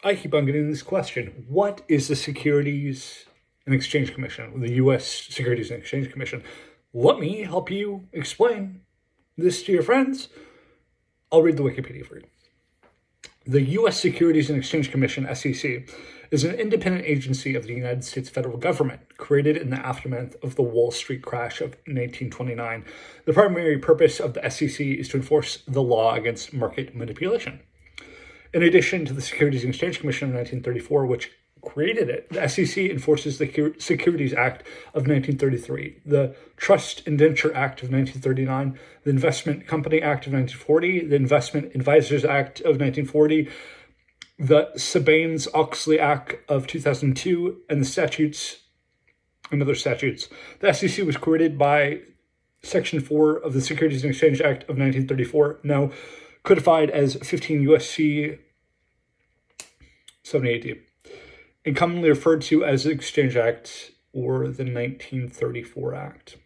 I keep on getting this question. What is the Securities and Exchange Commission, the U.S. Securities and Exchange Commission? Let me help you explain this to your friends. I'll read the Wikipedia for you. The U.S. Securities and Exchange Commission, SEC, is an independent agency of the United States federal government, created in the aftermath of the Wall Street crash of 1929. The primary purpose of the SEC is to enforce the law against market manipulation. In addition to the Securities and Exchange Commission of 1934, which created it, the SEC enforces the Securities Act of 1933, the Trust Indenture Act of 1939, the Investment Company Act of 1940, the Investment Advisors Act of 1940, the Sarbanes-Oxley Act of 2002, and the statutes and other statutes. The SEC was created by Section 4 of the Securities and Exchange Act of 1934, now codified as 15 U.S.C. 78D, and commonly referred to as the Exchange Act or the 1934 Act.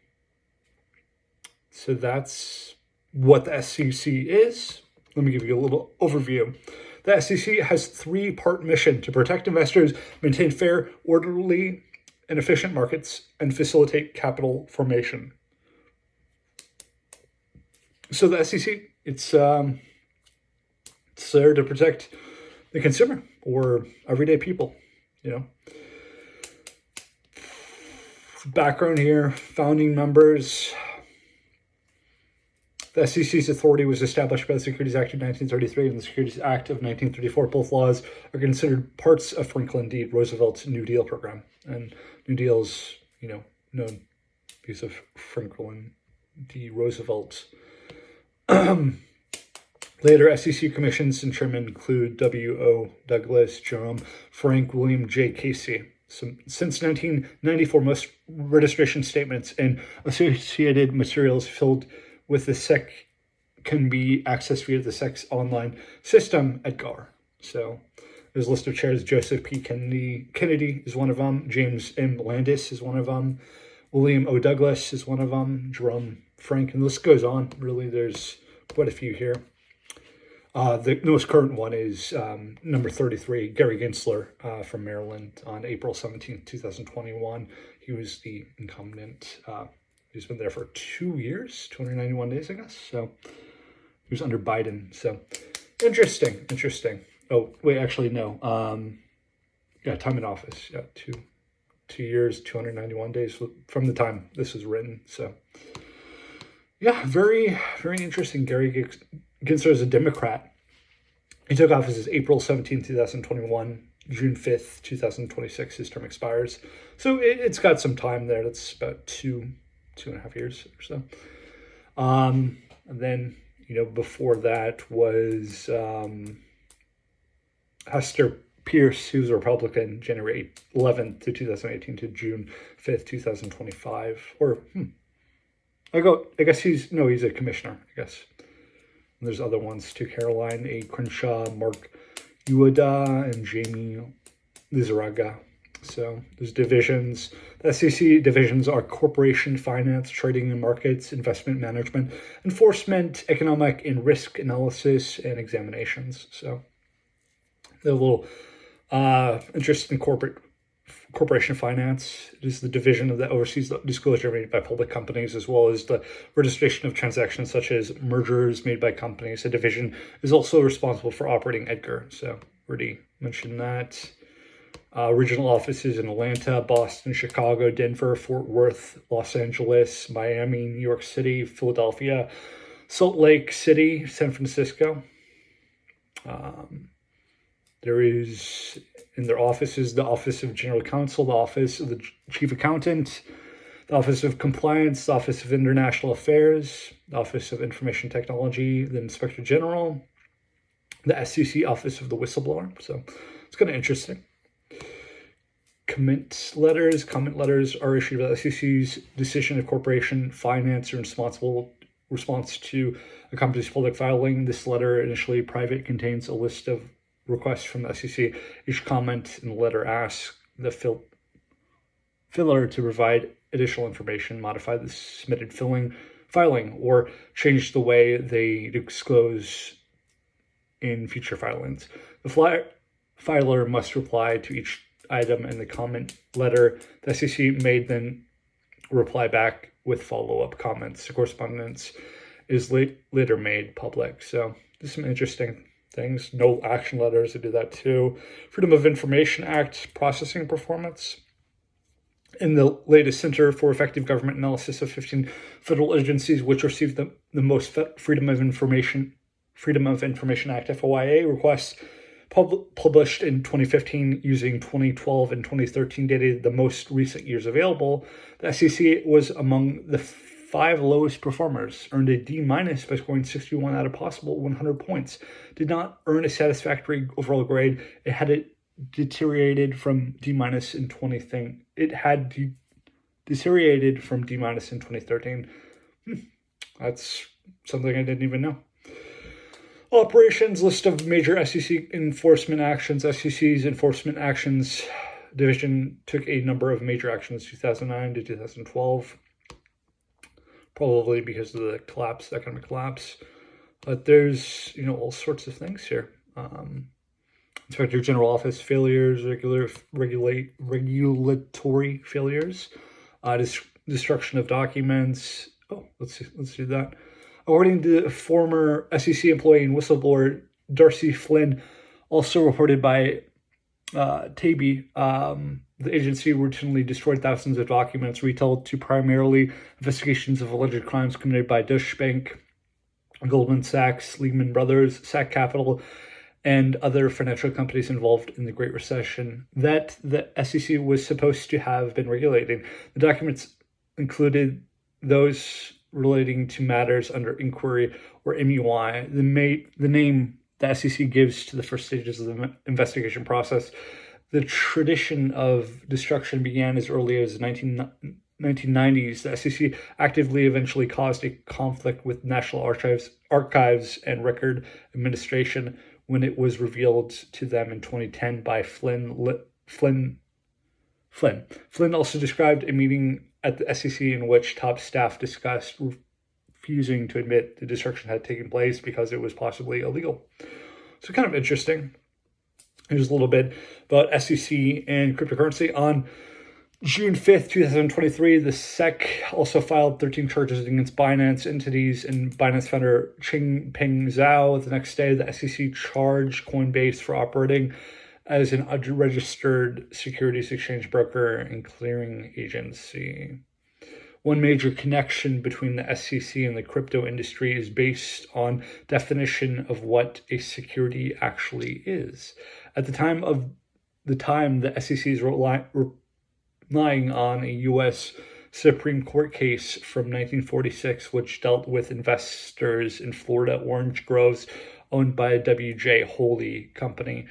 So that's what the SEC is. Let me give you a little overview. The SEC has a three-part mission: to protect investors, maintain fair, orderly, and efficient markets, and facilitate capital formation. So the SEC, it's there to protect the consumer or everyday people, Background here, founding members. The SEC's authority was established by the Securities Act of 1933 and the Securities Act of 1934. Both laws are considered parts of Franklin D. Roosevelt's New Deal program. And New Deal's, known because of Franklin D. Roosevelt. Later SEC commissions and chairmen include W.O. Douglas, Jerome Frank, William J. Casey. So, since 1994, most registration statements and associated materials filled with the SEC can be accessed via the SEC's online system, EDGAR. So there's a list of chairs. Joseph P. Kennedy is one of them. James M. Landis is one of them. William O. Douglas is one of them. Jerome Frank, and the list goes on. Really, there's quite a few here. The most current one is number 33, Gary Gensler from Maryland on April 17th, 2021. He was the incumbent. He's been there for 2 years, 291 days, I guess. So he was under Biden. So interesting. Oh, wait, actually, no. Time in office. Yeah, 2 years, 291 days from the time this was written. So yeah, very, very interesting. Gary Gensler is a Democrat. He took office as April 17, 2021. June 5th, 2026, his term expires. So it's got some time there. That's about 2.5 years or so. And then, before that was Hester Pierce, who's a Republican, January 11th to 2018 to June 5th, 2025. Or, I guess he's a commissioner, I guess. And there's other ones too: Caroline A. Crenshaw, Mark Ueda, and Jamie Lizarraga. So there's divisions. The SEC divisions are corporation finance, trading and markets, investment management, enforcement, economic and risk analysis, and examinations. So they're a little interest in corporation finance. It is the division that oversees the disclosure made by public companies, as well as the registration of transactions such as mergers made by companies. The division is also responsible for operating EDGAR. So already mentioned that. Regional offices in Atlanta, Boston, Chicago, Denver, Fort Worth, Los Angeles, Miami, New York City, Philadelphia, Salt Lake City, San Francisco. There is in their offices the Office of General Counsel, the Office of the Chief Accountant, the Office of Compliance, the Office of International Affairs, the Office of Information Technology, the Inspector General, the SEC Office of the Whistleblower. So it's kind of interesting. Comment letters are issued by the SEC's decision of corporation finance or response to a company's public filing. This letter, initially private, contains a list of requests from the SEC. Each comment in the letter asks the filler to provide additional information, modify the submitted filing, or change the way they disclose in future filings. The filer must reply to each item in the comment letter the SEC made, then reply back with follow-up comments. The correspondence is later made public. So there's some interesting things. No action letters to do that too. Freedom of Information Act processing performance. In the latest Center for Effective Government Analysis of 15 federal agencies which received the most Freedom of Information Act FOIA requests published in 2015 using 2012 and 2013 data, the most recent years available, the SEC was among the 5 lowest performers, earned a D- by scoring 61 out of possible 100 points, did not earn a satisfactory overall grade. It had deteriorated from D- in 2013. It had deteriorated from D- in 2013. That's something I didn't even know. Operations, list of major SEC enforcement actions. SEC's Enforcement Actions Division took a number of major actions 2009 to 2012, probably because of the economic collapse. But there's, all sorts of things here. Inspector General Office failures, regulatory failures, destruction of documents. Let's do that. According to former SEC employee and whistleblower Darcy Flynn, also reported by TABE, the agency routinely destroyed thousands of documents retailed to primarily investigations of alleged crimes committed by Deutsche Bank, Goldman Sachs, Lehman Brothers, Sac Capital, and other financial companies involved in the Great Recession that the SEC was supposed to have been regulating. The documents included those relating to matters under inquiry, or MUI, the name the SEC gives to the first stages of the investigation process. The tradition of destruction began as early as the 1990s. The SEC actively eventually caused a conflict with National Archives and Record Administration when it was revealed to them in 2010 by Flynn. Flynn also described a meeting at the SEC in which top staff discussed refusing to admit the destruction had taken place because it was possibly illegal. So kind of interesting. Here's a little bit about SEC and cryptocurrency. On June 5th, 2023, the SEC also filed 13 charges against Binance entities and Binance founder Changpeng Zhao. The next day, the SEC charged Coinbase for operating as an unregistered securities exchange broker and clearing agency. One major connection between the SEC and the crypto industry is based on definition of what a security actually is. At the time, the SEC is relying on a U.S. Supreme Court case from 1946, which dealt with investors in Florida orange groves owned by W.J. Holdie Company.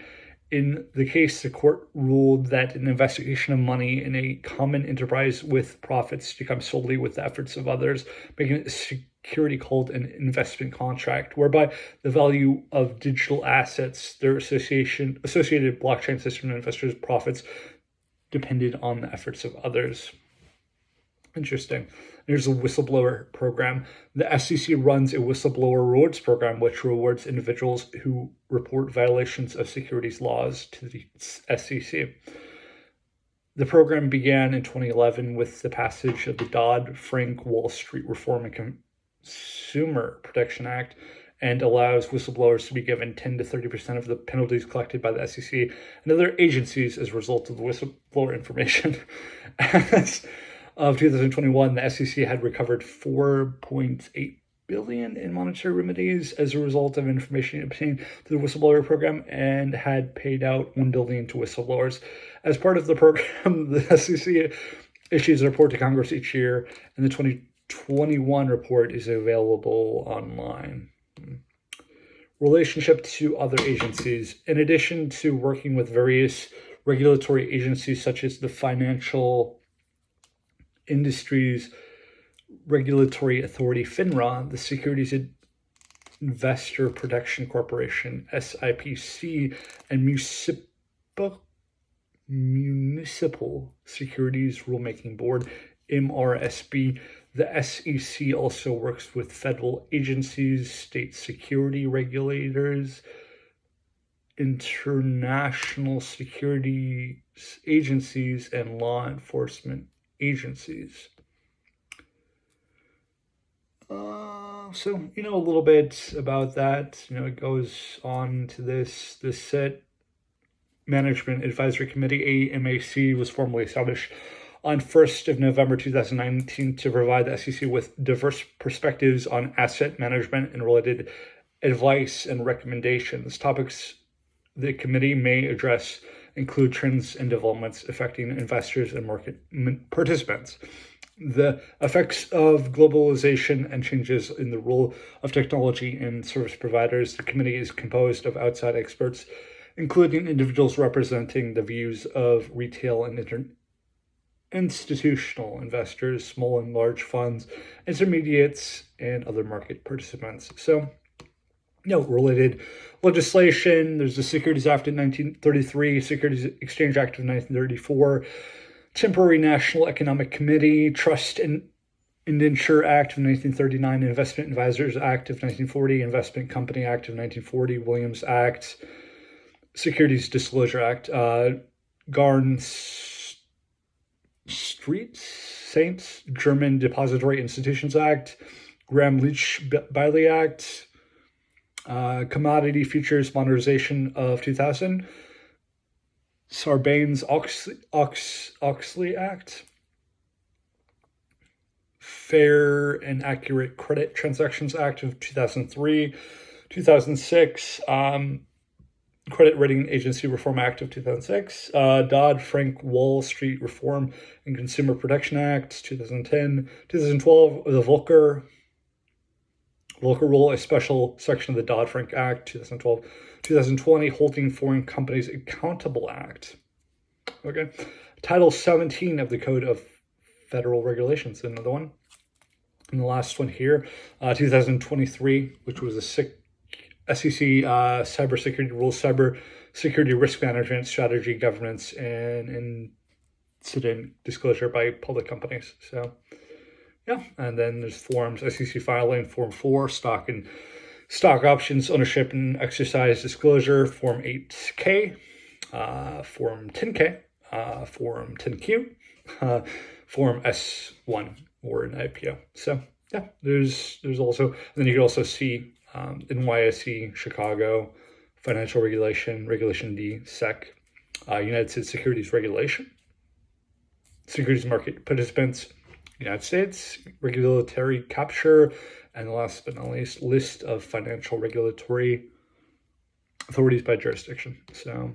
In the case, the court ruled that an investigation of money in a common enterprise with profits to come solely with the efforts of others, making it a security called an investment contract, whereby the value of digital assets, their associated blockchain system, and investors' profits depended on the efforts of others. Interesting. There's a whistleblower program. The SEC runs a whistleblower rewards program, which rewards individuals who report violations of securities laws to the SEC. The program began in 2011 with the passage of the Dodd-Frank Wall Street Reform and Consumer Protection Act, and allows whistleblowers to be given 10 to 30% of the penalties collected by the SEC and other agencies as a result of the whistleblower information. As of 2021, the SEC had recovered $4.8 billion in monetary remedies as a result of information obtained through the whistleblower program and had paid out $1 billion to whistleblowers. As part of the program, the SEC issues a report to Congress each year, and the 2021 report is available online. Relationship to other agencies. In addition to working with various regulatory agencies such as the Financial Industries Regulatory Authority, FINRA, the Securities Investor Protection Corporation, SIPC, and Municipal Securities Rulemaking Board, MRSB, the SEC also works with federal agencies, state security regulators, international security agencies and law enforcement agencies. So, a little bit about that. It goes on to this SIT Management Advisory Committee, AMAC, was formally established on 1st of November 2019 to provide the SEC with diverse perspectives on asset management and related advice and recommendations. Topics the committee may address include trends and developments affecting investors and market participants, the effects of globalization and changes in the role of technology and service providers. The committee is composed of outside experts, including individuals representing the views of retail and institutional investors, small and large funds, intermediates, and other market participants. So, related legislation, there's the Securities Act of 1933, Securities Exchange Act of 1934, Temporary National Economic Committee, Trust and Indenture Act of 1939, Investment Advisors Act of 1940, Investment Company Act of 1940, Williams Act, Securities Disclosure Act, Street Saints, German Depository Institutions Act, Gramm-Leach-Bliley Act, Commodity Futures Modernization of 2000, Sarbanes-Oxley Act, Fair and Accurate Credit Transactions Act of 2003, 2006, Credit Rating Agency Reform Act of 2006, Dodd-Frank Wall Street Reform and Consumer Protection Act 2010, 2012, the Volcker Rule, a special section of the Dodd-Frank Act 2012, 2020, Holding Foreign Companies Accountable Act. Okay, Title 17 of the Code of Federal Regulations, another one. And the last one here, 2023, which was a SEC cybersecurity rules, cybersecurity risk management, strategy, governance, and incident disclosure by public companies. So, and then there's forms, SEC filing, Form 4, stock options, ownership and exercise disclosure, Form 8K, Form 10K, Form 10Q, Form S1 or an IPO. So, there's also, and then you can also see NYSE, Chicago, Financial Regulation, Regulation D, SEC, United States Securities Regulation, Securities Market Participants, United States, Regulatory Capture, and last but not least, list of financial regulatory authorities by jurisdiction. So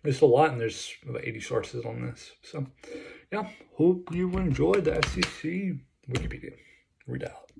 there's a lot, and there's about 80 sources on this. So hope you enjoyed the SEC Wikipedia. Read out.